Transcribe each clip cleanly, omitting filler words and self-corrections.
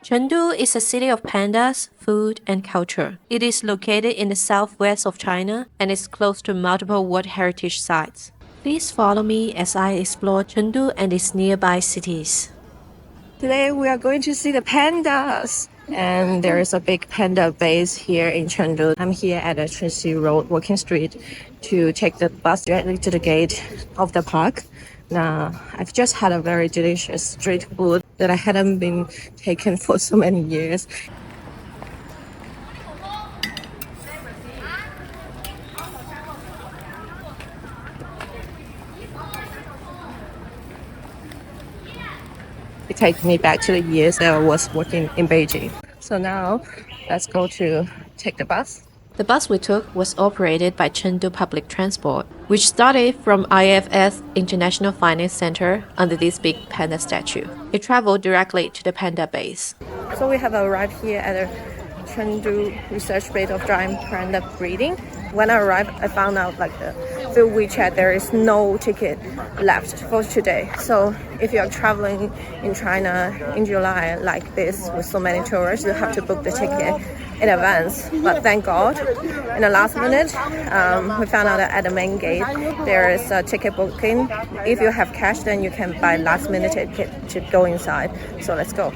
Chengdu is a city of pandas, food, and culture. It is located in the southwest of China and is close to multiple World Heritage sites. Please follow me as I explore Chengdu and its nearby cities. Today we are going to see the pandas. And there is a big panda base here in Chengdu. I'm here at the Chengdu Road walking street to take the bus directly to the gate of the park. Now, I've just had a very delicious street food that I hadn't been taken for so many years. It takes me back to the years that I was working in Beijing. So now, let's go to take the bus. The bus we took was operated by Chengdu Public Transport, which started from IFS International Finance Center under this big panda statue. It traveled directly to the panda base. So we have arrived here at the Chengdu research base of giant panda breeding. When I arrived, I found out through WeChat there is no ticket left for today. So if you are traveling in China in July like this with so many tourists, you have to book the ticket in advance. But thank God, in the last minute, we found out that at the main gate there is a ticket booking. If you have cash, then you can buy last minute ticket to go inside. So let's go.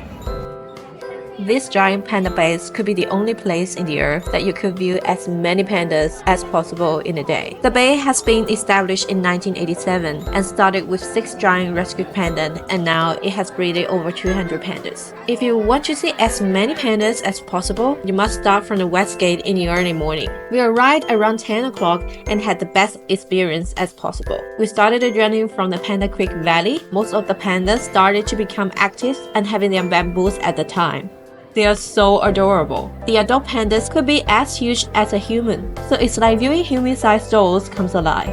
This giant panda base could be the only place in the earth that you could view as many pandas as possible in a day. The bay has been established in 1987 and started with 6 giant rescued pandas, and now it has breeded over 200 pandas. If you want to see as many pandas as possible, you must start from the west gate in the early morning. We arrived around 10 o'clock and had the best experience as possible. We started the journey from the Panda Creek Valley. Most of the pandas started to become active and having their bamboos at the time. They are so adorable. The adult pandas could be as huge as a human, so it's like viewing human-sized dolls comes alive.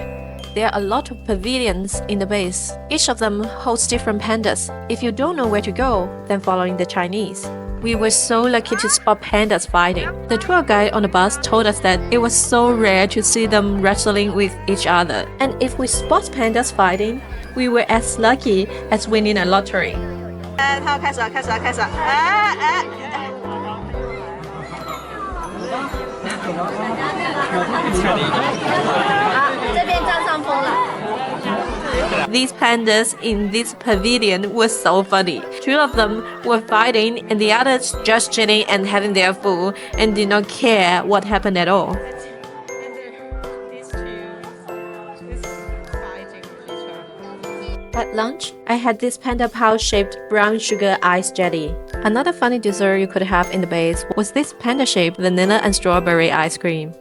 There are a lot of pavilions in the base. Each of them holds different pandas. If you don't know where to go, then following the Chinese. We were so lucky to spot pandas fighting. The tour guide on the bus told us that it was so rare to see them wrestling with each other. And if we spot pandas fighting, we were as lucky as winning a lottery. 他开始了，开始了，开始了！哎哎。这边占上风了。These pandas in this pavilion were so funny. 2 of them were fighting and the others just chilling and having their food and did not care what happened at all. At lunch, I had this panda pouch-shaped brown sugar ice jelly. Another funny dessert you could have in the base was this panda-shaped vanilla and strawberry ice cream.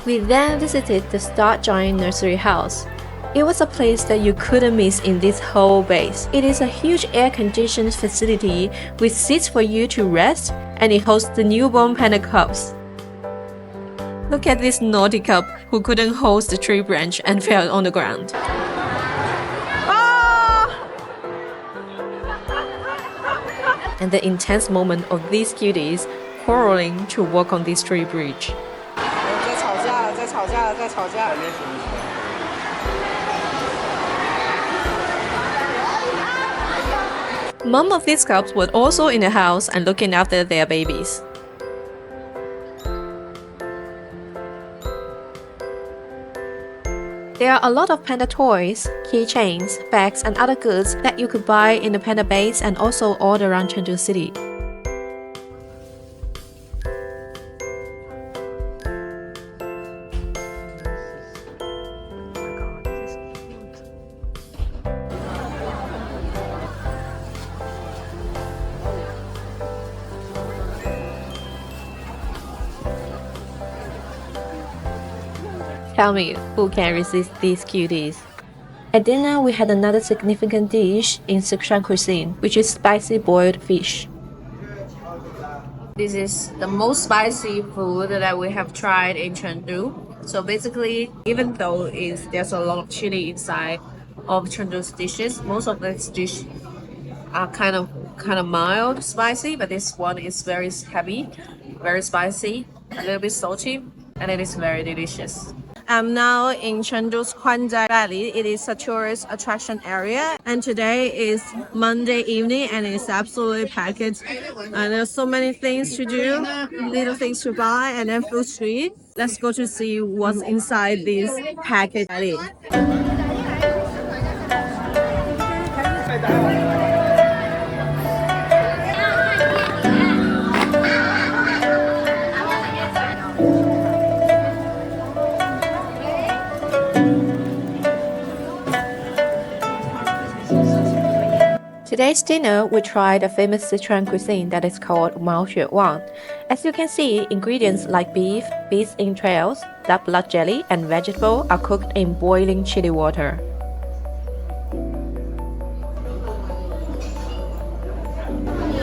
We then visited the Star Giant Nursery House. It was a place that you couldn't miss in this whole base. It is a huge air-conditioned facility with seats for you to rest, and it hosts the newborn panda cubs. Look at this naughty cub who couldn't hold the tree branch and fell on the ground. And the intense moment of these cuties quarreling to walk on this tree bridge. Mom of these cubs was also in the house and looking after their babies. There are a lot of panda toys, keychains, bags, and other goods that you could buy in the panda base and also all around Chengdu city. Tell me, who can resist these cuties? At dinner, we had another significant dish in Sichuan cuisine, which is spicy boiled fish. This is the most spicy food that we have tried in Chengdu. So basically, even though there's a lot of chili inside of Chengdu's dishes, most of these dishes are kind of mild spicy, but this one is very heavy, very spicy, a little bit salty, and it is very delicious. I'm now in Chengdu's Kuaizhai Alley. It is a tourist attraction area, and today is Monday evening, and it's absolutely packed. And there's so many things to do, little things to buy, and then food street. Let's go to see what's inside this packed alley. Today's dinner, we tried a famous Sichuan cuisine that is called Mao Wang. As you can see, ingredients like beef, beef entrails, duck blood jelly, and vegetable are cooked in boiling chili water.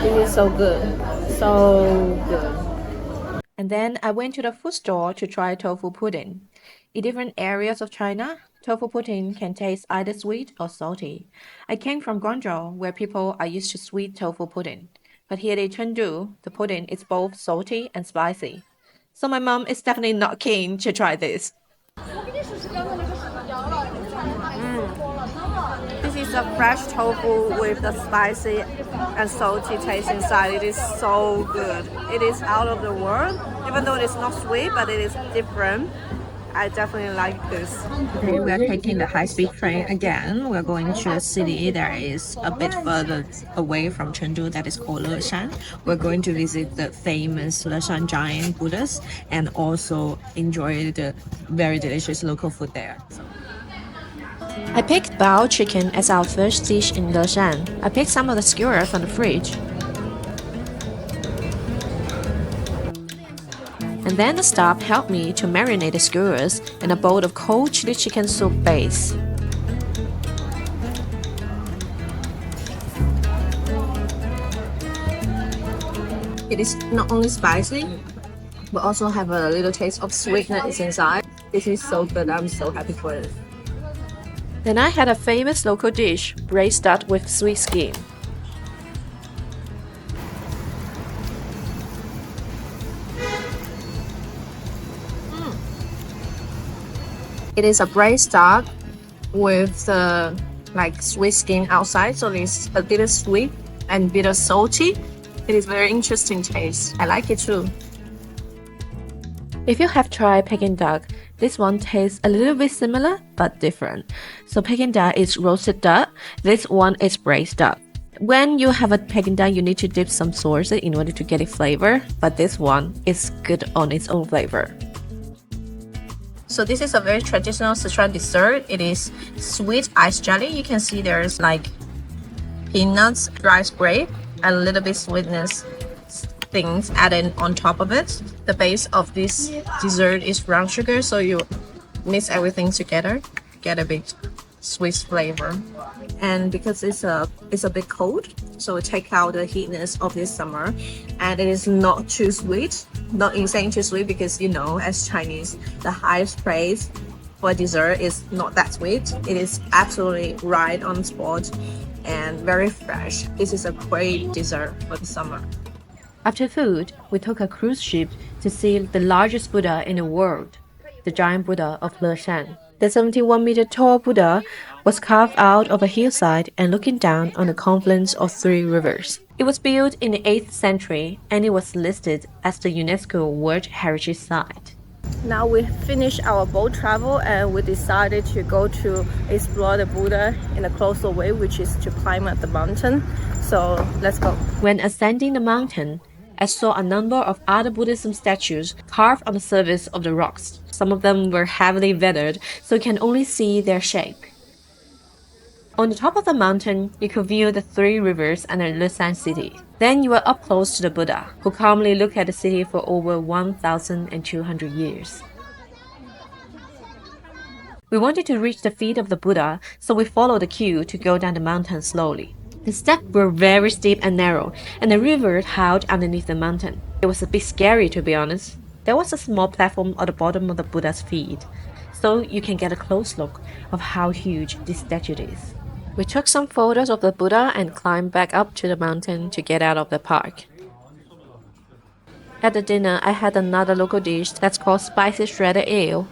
This is so good. So good. And then I went to the food store to try tofu pudding. In different areas of China, tofu pudding can taste either sweet or salty. I came from Guangzhou, where people are used to sweet tofu pudding. But here in Chengdu, the pudding is both salty and spicy. So my mom is definitely not keen to try this. This is a fresh tofu with the spicy and salty taste inside. It is so good. It is out of the world, even though it's not sweet, but it is different. I definitely like this. Today we are taking the high-speed train again. We're going to a city that is a bit further away from Chengdu that is called Leshan. We're going to visit the famous Leshan Giant Buddhas and also enjoy the very delicious local food there. I picked bao chicken as our first dish in Leshan. I picked some of the skewers from the fridge. And then the staff helped me to marinate the skewers in a bowl of cold chili chicken soup base. It is not only spicy, but also have a little taste of sweetness inside. This is so good. I'm so happy for it. Then I had a famous local dish, braised duck with sweet skin. It is a braised duck with the sweet skin outside, so it's a little sweet and bitter salty. It is very interesting taste. I like it too. If you have tried Peking duck, this one tastes a little bit similar but different. So Peking duck is roasted duck. This one is braised duck. When you have a Peking duck, you need to dip some sauces in order to get it flavor, but this one is good on its own flavor. So this is a very traditional Sichuan dessert. It is sweet ice jelly. You can see there's peanuts, rice grape, and a little bit sweetness things added on top of it. The base of this dessert is brown sugar, so you mix everything together, get a bit sweet flavor. And because it's a bit cold, so it take out the heatness of this summer, and it is not too sweet, not insane too sweet, because as Chinese, the highest praise for dessert is not that sweet. It is absolutely right on spot and very fresh. This is a great dessert for the summer. After food, we took a cruise ship to see the largest Buddha in the world, the Giant Buddha of Leshan. The 71-meter tall Buddha was carved out of a hillside and looking down on the confluence of three rivers. It was built in the 8th century and it was listed as the UNESCO World Heritage Site. Now we finished our boat travel and we decided to go to explore the Buddha in a closer way, which is to climb up the mountain. So let's go. When ascending the mountain, I saw a number of other Buddhism statues carved on the surface of the rocks. Some of them were heavily weathered, so you can only see their shape. On the top of the mountain, you could view the three rivers and the Leshan city. Then you were up close to the Buddha, who calmly looked at the city for over 1,200 years. We wanted to reach the feet of the Buddha, so we followed the queue to go down the mountain slowly. The steps were very steep and narrow, and the river howled underneath the mountain. It was a bit scary, to be honest. There was a small platform at the bottom of the Buddha's feet, so you can get a close look of how huge this statue is. We took some photos of the Buddha and climbed back up to the mountain to get out of the park. At the dinner, I had another local dish that's called spicy shredded eel.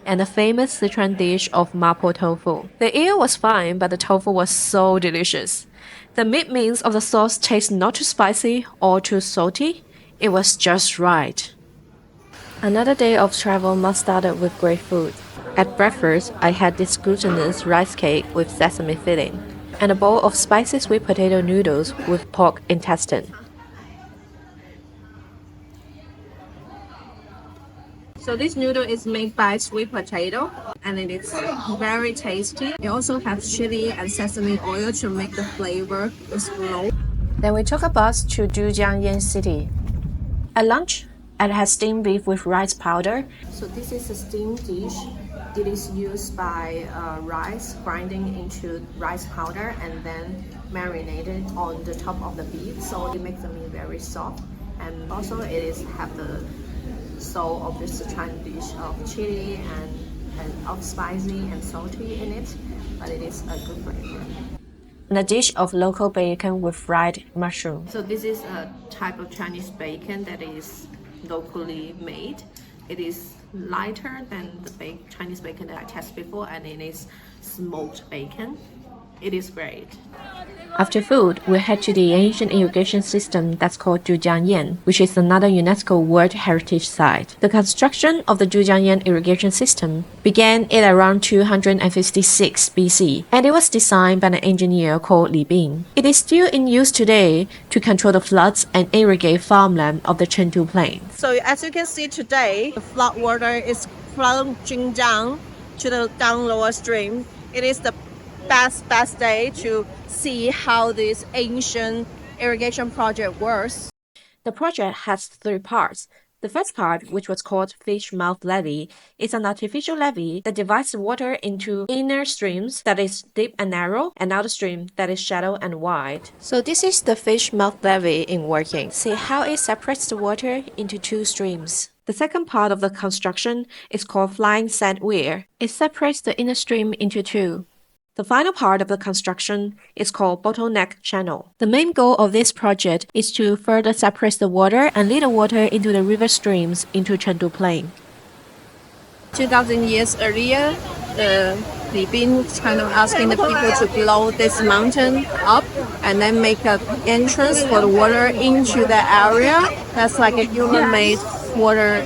and the famous Sichuan dish of mapo tofu. The eel was fine, but the tofu was so delicious. The mid-means of the sauce tastes not too spicy or too salty. It was just right. Another day of travel must started with great food. At breakfast, I had this glutinous rice cake with sesame filling, and a bowl of spicy sweet potato noodles with pork intestine. So this noodle is made by sweet potato and it is very tasty. It also has chili and sesame oil to make the flavor explode. Then we took a bus to Dujiangyan city. At lunch, I had steamed beef with rice powder. So this is a steamed dish. It is used by rice grinding into rice powder and then marinated on the top of the beef. So it makes the meat very soft. And also it is have the soul of the Sichuan dish of chili and of spicy and salty in it, but it is a good flavor. And a dish of local bacon with fried mushroom. So this is a type of Chinese bacon that is locally made. It is lighter than the Chinese bacon that I tested before, and it is smoked bacon. It is great. After food, we head to the ancient irrigation system that's called Dujiangyan, which is another UNESCO World Heritage Site. The construction of the Dujiangyan irrigation system began at around 256 BC, and it was designed by an engineer called Li Bin. It is still in use today to control the floods and irrigate farmland of the Chengdu plain. So as you can see today, the flood water is flowing down to the down lower stream. It is the best day to see how this ancient irrigation project works. The project has three parts. The first part, which was called Fish Mouth Levee, is an artificial levee that divides the water into inner streams that is deep and narrow, and outer stream that is shallow and wide. So this is the Fish Mouth Levee in working. See how it separates the water into two streams. The second part of the construction is called Flying Sand Weir. It separates the inner stream into two. The final part of the construction is called Bottleneck Channel. The main goal of this project is to further separate the water and lead the water into the river streams into Chengdu Plain. 2,000 years earlier, the Li Bin kind of asking the people to blow this mountain up and then make an entrance for the water into the area. That's like a human-made water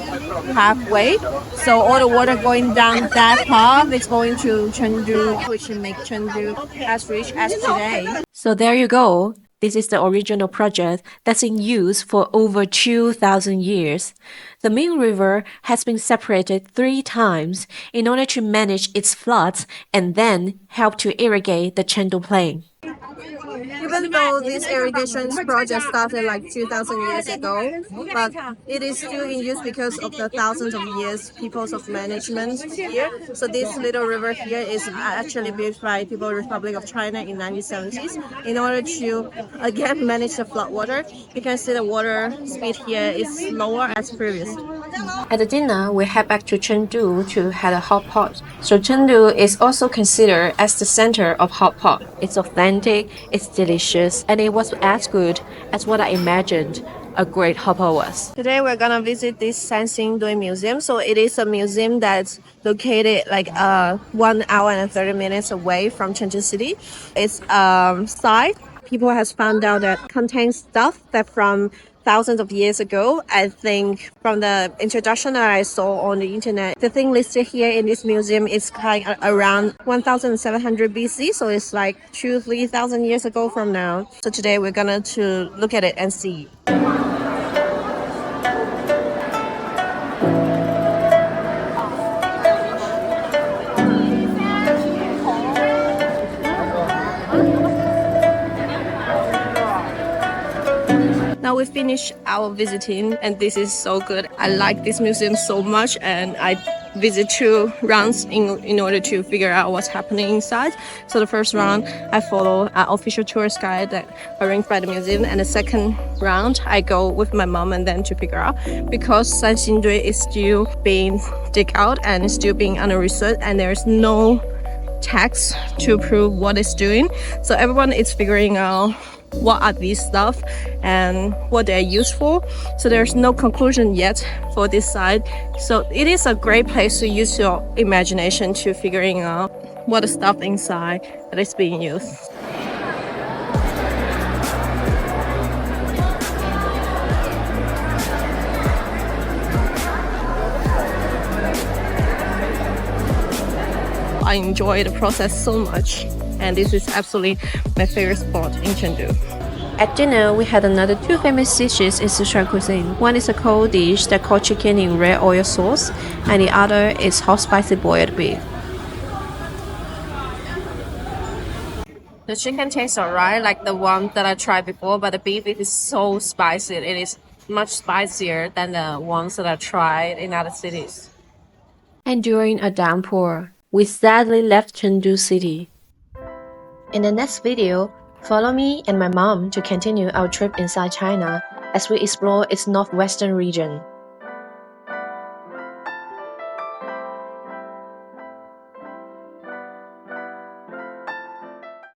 pathway. So all the water going down that path is going to Chengdu, which will make Chengdu as rich as today. So there you go. This is the original project that's in use for over 2,000 years. The main river has been separated 3 times in order to manage its floods and then help to irrigate the Chengdu Plain. Even though this irrigation project started like 2,000 years ago, but it is still in use because of the thousands of years peoples of management here. So this little river here is actually built by People's Republic of China in 1970s in order to again manage the flood water. You can see the water speed here is lower as previous. At the dinner, we head back to Chengdu to have a hot pot. So Chengdu is also considered as the center of hot pot. It's authentic, it's delicious, and it was as good as what I imagined a great hot pot was. Today we're gonna visit this Sanxingdui Museum. So it is a museum that's located like 1 hour and 30 minutes away from Chengdu City. It's site people has found out that contains stuff that from thousands of years ago. I think from the introduction that I saw on the internet, the thing listed here in this museum is kind of around 1700 BC. So it's like 2,000-3,000 years ago from now. So today we're gonna to look at it and see. Now we finished our visiting and this is so good. I like this museum so much and I visit 2 rounds in order to figure out what's happening inside. So the first round I follow an official tourist guide that arranged by the museum, and the second round I go with my mom and then to figure out, because Sanxingdui is still being dig out and still being under research and there's no text to prove what it's doing. So everyone is figuring out what are these stuff and what they're used for. So there's no conclusion yet for this side. So it is a great place to use your imagination to figuring out what the stuff inside that is being used. I enjoy the process so much, and this is absolutely my favorite spot in Chengdu. At dinner, we had another two famous dishes in Sichuan cuisine. One is a cold dish that called chicken in red oil sauce, and the other is hot spicy boiled beef. The chicken tastes alright, like the one that I tried before, but the beef it is so spicy. It is much spicier than the ones that I tried in other cities. And during a downpour, we sadly left Chengdu city. In the next video, follow me and my mom to continue our trip inside China as we explore its northwestern region.